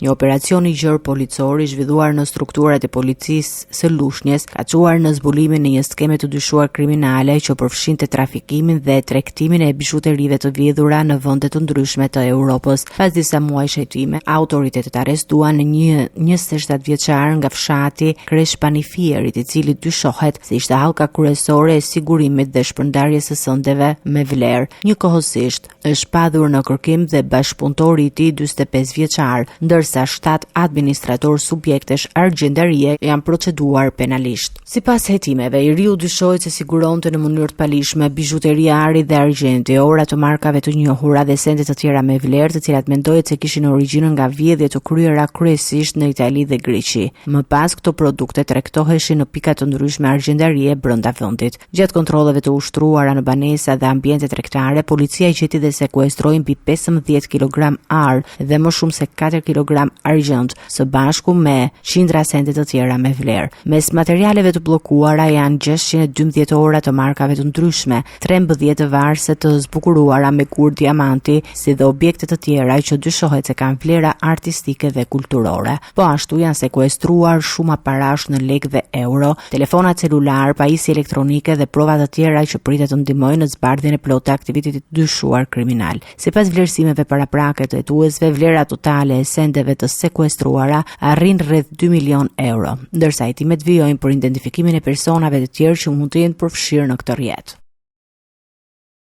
Një operacion i gjerë policor i zhvilluar në strukturat e policisë së Lushnjës ka çuar në zbulimin e një skeme të dyshuar kriminale që përfshinte trafikimin dhe tregtimin e bijuterive të vjedhura në vende të ndryshme të Europës. Pas disa muajsh hetime, autoritetet arrestuan një 27 vjeçar nga fshati Kreshpanifierit, i cili dyshohet se ishte hallka kryesore e sigurimit dhe shpërndarjes së sëndeve me vlerë. Njëkohësisht është padhur në kërkim dhe bashkëpunëtori i tij 45 vjeçar, ndërsa 7 administrator subjektesh argjendarie janë proceduar penalisht. Sipas hetimeve, i riu dyshohet se siguronte në mënyrë të palishme bijuteri ari dhe argjenti, ora të markave të njohura dhe sende të tjera me vlerë, të cilat mendohet se kishin origjinën nga vjedhje të kryera kryesisht në Itali dhe Greqi. Më pas këto produkte tregtoheshin në pika të ndryshme argjendarie brenda vendit. Gjatë kontrolleve të ushtruara në banesa dhe ambiente tregtare, policia i gjeti dhe sekuestroi mbi 15 kg ar dhe më shumë se 4 kg argjend, së bashku me qindra sende të tjera me vlerë. Mes materialeve të bllokuara janë 612 ora të markave të ndryshme, 13 varëse të zbukuruara me gur diamanti, si dhe objekte të tjera që dyshohet se kanë vlera artistike dhe kulturore. Po ashtu janë sekuestruar shumë parash në lekë dhe euro, telefona celular, pajisje elektronike dhe prova të tjera që pritet të ndihmojnë në zbardhjen e plotë të aktivitetit dyshuar kriminal. Sipas vlerësimeve paraprake të hetuesve, vlera totale e sendeve të sekuestruara arrin rreth 2 milion euro, ndërsa hetimet vijojnë për identifikimin e personave të tjerë që mund të jenë përfshirë në këtë rrjet.